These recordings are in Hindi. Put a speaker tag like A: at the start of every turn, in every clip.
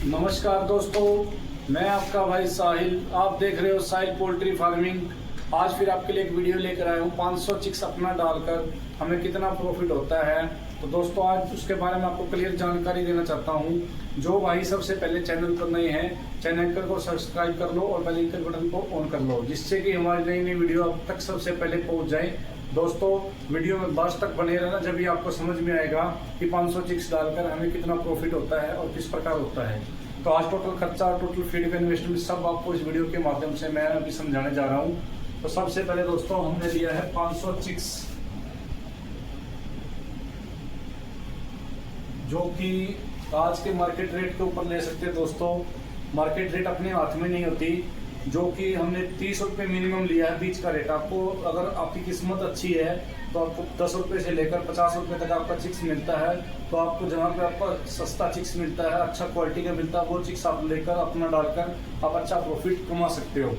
A: नमस्कार दोस्तों, मैं आपका भाई साहिल। आप देख रहे हो साहिल पोल्ट्री फार्मिंग। आज फिर आपके लिए एक वीडियो लेकर आया हूँ। 500 चिक्स अपना डालकर हमें कितना प्रॉफिट होता है, तो दोस्तों आज उसके बारे में आपको क्लियर जानकारी देना चाहता हूँ। जो भाई सबसे पहले चैनल पर नए हैं, चैनल को सब्सक्राइब कर लो और बेल आइकन बटन को ऑन कर लो, जिससे कि हमारी नई नई वीडियो आप तक सबसे पहले पहुँच जाए। दोस्तों वीडियो में लास्ट तक बने रहना, जब भी आपको समझ में आएगा कि 500 चिक्स डालकर हमें कितना प्रॉफिट होता है और किस प्रकार होता है। तो आज टोटल खर्चा और टोटल फीड का इन्वेस्टमेंट सब आपको इस वीडियो के माध्यम से मैं अभी समझाने जा रहा हूँ। तो सबसे पहले दोस्तों हमने लिया है 500 चिक्स, जो कि आज के मार्केट रेट के ऊपर ले सकते हैं। दोस्तों मार्केट रेट अपने हाथ में नहीं होती, जो कि हमने 30 रुपये मिनिमम लिया है बीच का रेट। आपको अगर आपकी किस्मत अच्छी है तो आपको 10 रुपये से लेकर 50 रुपये तक आपका चिक्स मिलता है। तो आपको जहाँ पे आपका सस्ता चिक्स मिलता है, अच्छा क्वालिटी का मिलता है, वो चिक्स आप लेकर अपना डालकर आप अच्छा प्रॉफिट कमा सकते हो।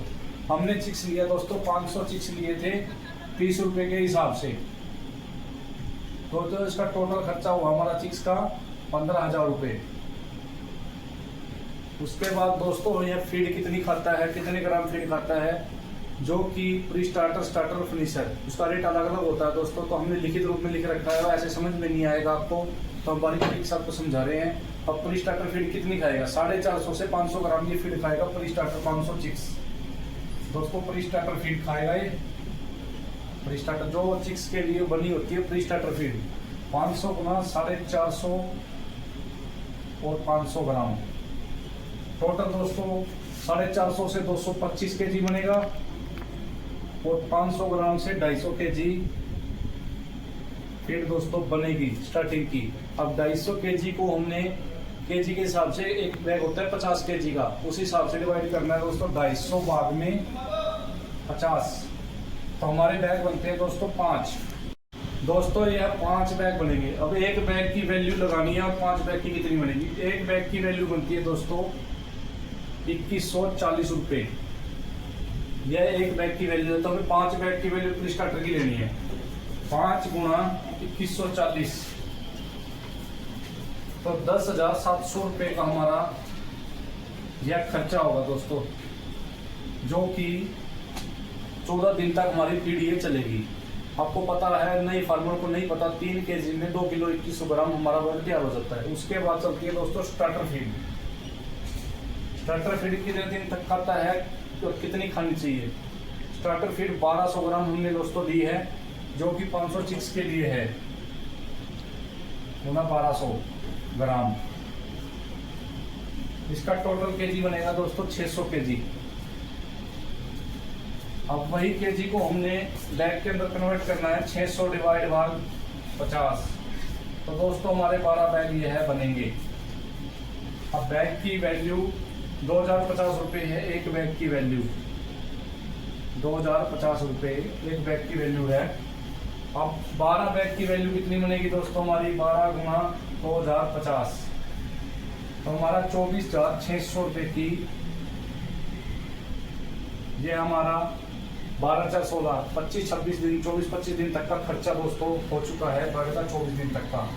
A: हमने चिक्स लिया दोस्तों, 500 चिक्स लिए थे 30 रुपये के हिसाब से। तो इसका टोटल खर्चा हुआ हमारा चिक्स का 15,000 रुपये। उसके बाद दोस्तों यह फीड कितनी खाता है, कितने ग्राम फीड खाता है, जो कि प्री स्टार्टर, स्टार्टर और फिनिशर, उसका रेट अलग अलग होता है दोस्तों। तो हमने लिखित रूप में लिख रखा है, ऐसे समझ में नहीं आएगा आपको, तो हम बारीकी से आपको समझा रहे हैं। अब प्री स्टार्टर फीड कितनी खाएगा, 450 से 500 ग्राम की फीड खाएगा प्री स्टार्टर 500 चिक्स। दोस्तों प्री स्टार्टर फीड खाएगा ये, प्री स्टार्टर जो चिक्स के लिए बनी होती है प्री स्टार्टर फीड 500 गुना 450 और 500 ग्राम। टोटल दोस्तों 450 से 225 केजी बनेगा और 500 ग्राम से 250 केजी फीड दोस्तों बनेगी स्टार्टिंग की। अब 250 केजी को हमने केजी के हिसाब से, एक बैग होता है 50 केजी का, उस हिसाब से डिवाइड करना है दोस्तों। 250 भाग में 50, तो हमारे बैग बनते हैं दोस्तों 5। दोस्तों यह 5 बैग बनेंगे। अब एक बैग की वैल्यू लगानी है और 5 बैग की कितनी बनेगी। एक बैग की वैल्यू बनती है दोस्तों 2140 रुपये। यह एक बैग की वैल्यू है, तो हमें 5 बैग की वैल्यू प्री स्टार्टर की लेनी है। 5 गुणा 2140, तो 10,700 रुपये का हमारा यह खर्चा होगा दोस्तों, जो कि 14 दिन तक हमारी पीढ़ी चलेगी। आपको पता है, नई फार्मर को नहीं पता, 3 केजी में 2 किलो 2100 ग्राम हमारा वर्ग तैयार हो जाता है। उसके बाद चलती है दोस्तों स्टार्टर फीड। स्टार्टर फीड कितने दिन तक खाता है और कितनी खानी चाहिए। स्टार्टर फीड 1200 ग्राम हमने दोस्तों ली है, जो कि 500 चिक्स के लिए है, गुना 1200 ग्राम। इसका टोटल केजी बनेगा दोस्तों 600 केजी। अब वही केजी को हमने बैग के अंदर कन्वर्ट करना है, 600 डिवाइड बाय 50। तो दोस्तों हमारे 12 बैग ये है बनेंगे। अब बैग की वैल्यू 2050 रुपये है, एक बैग की वैल्यू 2050 रुपये एक बैग की वैल्यू है। अब 12 बैग की वैल्यू कितनी बनेगी दोस्तों हमारी, 12 गुना 2050, तो हमारा 24,600 रुपये की ये हमारा 12 4 16 25-26 दिन, 24-25 दिन तक का खर्चा दोस्तों हो चुका है, बढ़ेगा 24 दिन तक का,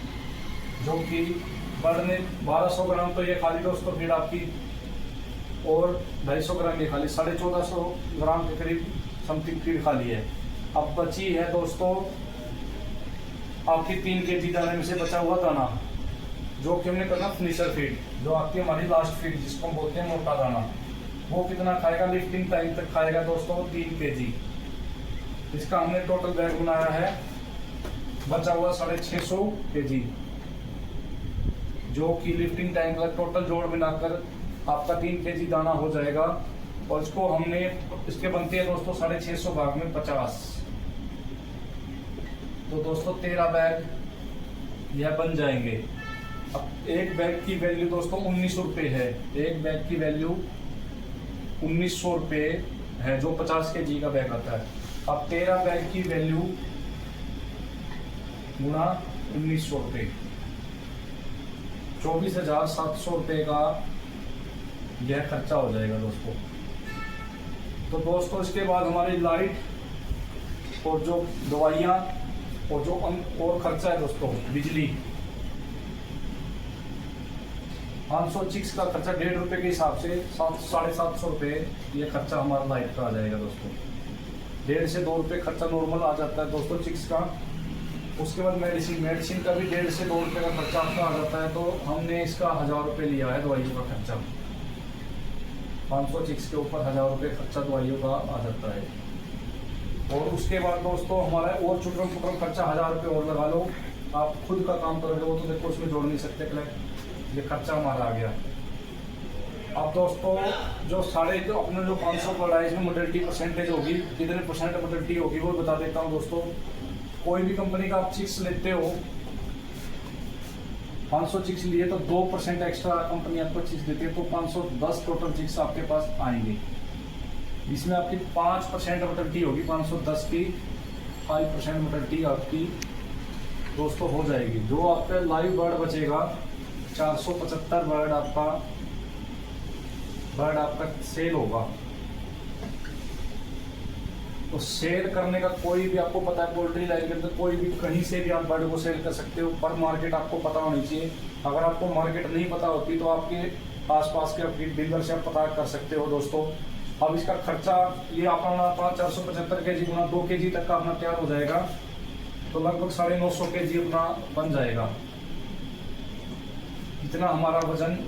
A: जो कि बढ़ने 1200 ग्राम तो ये खाली दोस्तों फीड आपकी, और 250 ग्राम ये खाली, 1450 ग्राम के करीब समथिंग फीड खाली है। अब बची है दोस्तों आपकी 3 केजी दाने में से बचा हुआ दाना, जो कि हमने करना फिनिशर फीड, जो आपकी हमारी लास्ट फीड जिसको हम बोलते हैं मोटा दाना। वो कितना खाएगा, लिफ्टिंग टाइम तक खाएगा दोस्तों 3 केजी। इसका हमने टोटल बैग बनाया है, बचा हुआ 650 केजी, जो कि लिफ्टिंग टाइम का टोटल जोड़ मिलाकर आपका 3 केजी दाना हो जाएगा। और इसको हमने, इसके बनते हैं दोस्तों 650 भाग में 50, तो दोस्तों 13 बैग यह बन जाएंगे। अब एक बैग की वैल्यू दोस्तों 1900 रुपये है, एक बैग की वैल्यू 1900 रुपये है, जो 50 केजी का बैग आता है। अब 13 बैग की वैल्यू गुणा 1900 रुपये, 24,700 रुपये का यह खर्चा हो जाएगा दोस्तों। तो दोस्तों इसके बाद हमारी लाइट और जो दवाइयाँ और जो और खर्चा है दोस्तों, बिजली, 500 चिक्स का खर्चा 1.5 रुपये के हिसाब से 700-750 रुपये ये खर्चा हमारा लाइट का आ जाएगा दोस्तों। 1.5 से 2 रुपये खर्चा नॉर्मल आ जाता है दोस्तों चिक्स का। उसके बाद मेडिसिन का भी 1.5 से 2 रुपये का खर्चा आपका आ जाता है। तो हमने इसका 1000 रुपये लिया है दवाइयों का खर्चा। 500 चिक्स के ऊपर 1000 रुपये खर्चा दवाइयों का आ जाता है। और उसके बाद दोस्तों हमारा और चुटरम खर्चा 1000 रुपये और लगा लो। आप खुद का काम करोगे वो तो देखो उसमें जोड़ नहीं सकते, ये खर्चा हमारा आ गया। अब दोस्तों जो अपने जो 500 पड़ा है इसमें मोर्टेलिटी परसेंटेज होगी, कितने परसेंट मोर्टेलिटी होगी वो बता देता हूँ दोस्तों। कोई भी कंपनी का आप चिक्स लेते हो, 500 चिक्स लिए तो 2% एक्स्ट्रा कंपनी आपको चिक्स देती है, तो 510 टोटल चिक्स आपके पास आएंगे। इसमें आपकी 5% मोर्टेलिटी होगी, 510 की 5% मोर्टेलिटी आपकी दोस्तों हो जाएगी। जो आपका लाइव बर्ड बचेगा 475 बर्ड आपका सेल होगा। तो सेल करने का कोई भी आपको पता है पोल्ट्री लाइन के अंदर कोई भी कहीं से भी आप बर्ड को सेल कर सकते हो, पर मार्केट आपको पता होनी चाहिए। अगर आपको मार्केट नहीं पता होती तो आपके आसपास के आपकी डीलर से आप पता कर सकते हो दोस्तों। अब इसका खर्चा ये अपना 475 kg गुना 2 kg तक का अपना तैयार हो जाएगा, तो लगभग 950 kg अपना बन जाएगा। इतना हमारा वजन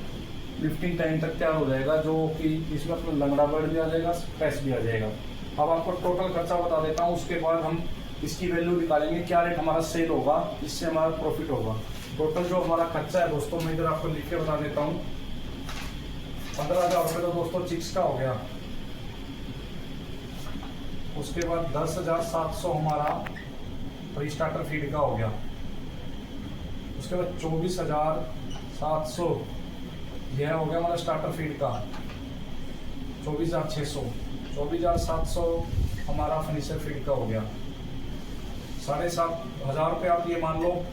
A: लिफ्टिंग टाइम तक तैयार हो जाएगा, जो कि इसमें अपना लंगड़ा बर्ड भी आ जाएगा, फ्रेश भी आ जाएगा। अब आपको टोटल खर्चा बता देता हूँ, उसके बाद हम इसकी वैल्यू निकालेंगे, क्या रेट हमारा सेल होगा, इससे हमारा प्रॉफिट होगा। टोटल जो हमारा खर्चा है दोस्तों मैं इधर आपको लिख के बता देता हूँ। 15,000 रुपये तो दोस्तों चिक्स का हो गया। उसके बाद 10,700 हमारा प्री स्टार्टर फीड का हो गया। उसके बाद 24,700 यह हो गया हमारा स्टार्टर फीड का। 24,600 24,700 हमारा फिनिशर फीड का हो गया। 7,500 रुपये आप ये मान लो,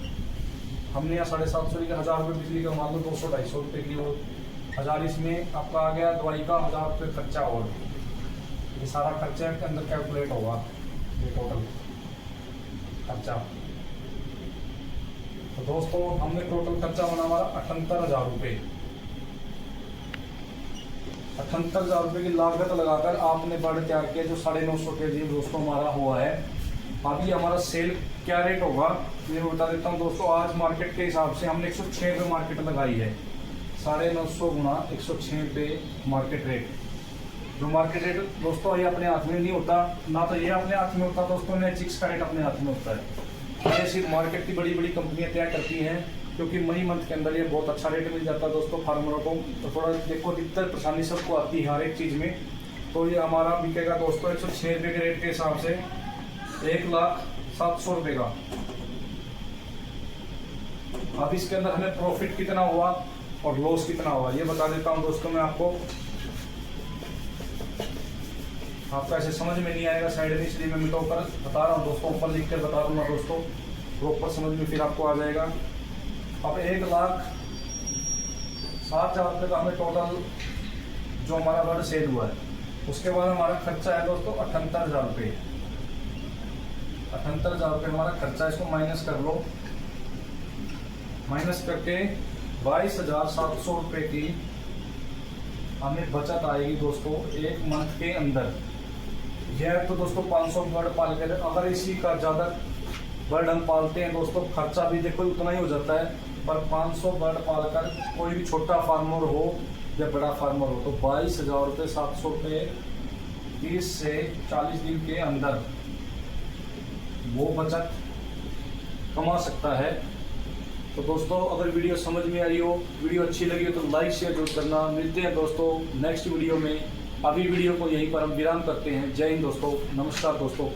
A: हमने यहाँ 750 लिखा, 1000 रुपये बिजली का मान लो, 200-250 रुपये की वो 1000 इसमें आपका आ गया। दवाई का 1000 रुपये खर्चा, और ये सारा खर्चा के अंदर कैलकुलेट होगा ये टोटल खर्चा। तो दोस्तों हमने टोटल खर्चा बना हमारा 78,000 रुपये। 78,000 रुपये की लागत लगाकर आपने बर्ड तैयार किया, जो 950 kg दोस्तों हमारा हुआ है। अभी हमारा सेल क्या रेट होगा ये मैं बता देता हूँ दोस्तों। आज मार्केट के हिसाब से हमने 106 रुपये मार्केट लगाई है। 950 गुना 106 रुपये मार्केट रेट। जो मार्केट रेट दोस्तों ये अपने हाथ में नहीं होता, ना तो ये अपने हाथ में होता दोस्तों, ना चिक्स का रेट अपने हाथ में होता है। ये सिर्फ मार्केट की बड़ी बड़ी कंपनियां तय करती हैं, क्योंकि मई मंथ के अंदर ये बहुत अच्छा रेट मिल जाता है दोस्तों फार्मरों को। तो थोड़ा देखो दिक्कत परेशानी सबको आती है हर एक चीज़ में। तो ये हमारा बिकेगा दोस्तों 106 रुपये के रेट के हिसाब से 1,07,000 रुपये का। अब इसके अंदर हमें प्रॉफिट कितना हुआ और लॉस कितना हुआ ये बता देता हूँ दोस्तों मैं आपको। आपको ऐसे समझ में नहीं आएगा साइड में, इसलिए मैं मिटा ऊपर बता रहा हूँ दोस्तों, ऊपर लिख कर बता दूंगा दोस्तों, प्रॉपर समझ में फिर आपको आ जाएगा। अब 1,07,000 रुपये का हमें टोटल जो हमारा बर्ड सेल हुआ है। उसके बाद हमारा खर्चा है दोस्तों 78,000 रुपये। 78,000 रुपये हमारा खर्चा, इसको माइनस कर लो। माइनस करके 22,700 रुपये की हमें बचत आएगी दोस्तों एक मंथ के अंदर। यह तो दोस्तों 500 बर्ड पाल कर, अगर इसी का ज़्यादा बर्ड हम पालते हैं दोस्तों, खर्चा भी देखो उतना ही हो जाता है। पर 500 बर्ड पालकर कोई भी छोटा फार्मर हो या बड़ा फार्मर हो तो 22,700 रुपये 30 से 40 दिन के अंदर वो बचत कमा सकता है। तो दोस्तों अगर वीडियो समझ में आई हो, वीडियो अच्छी लगी हो तो लाइक शेयर जरूर करना। मिलते हैं दोस्तों नेक्स्ट वीडियो में। अभी वीडियो को यहीं पर हम विराम करते हैं। जय हिंद दोस्तों, नमस्कार दोस्तों।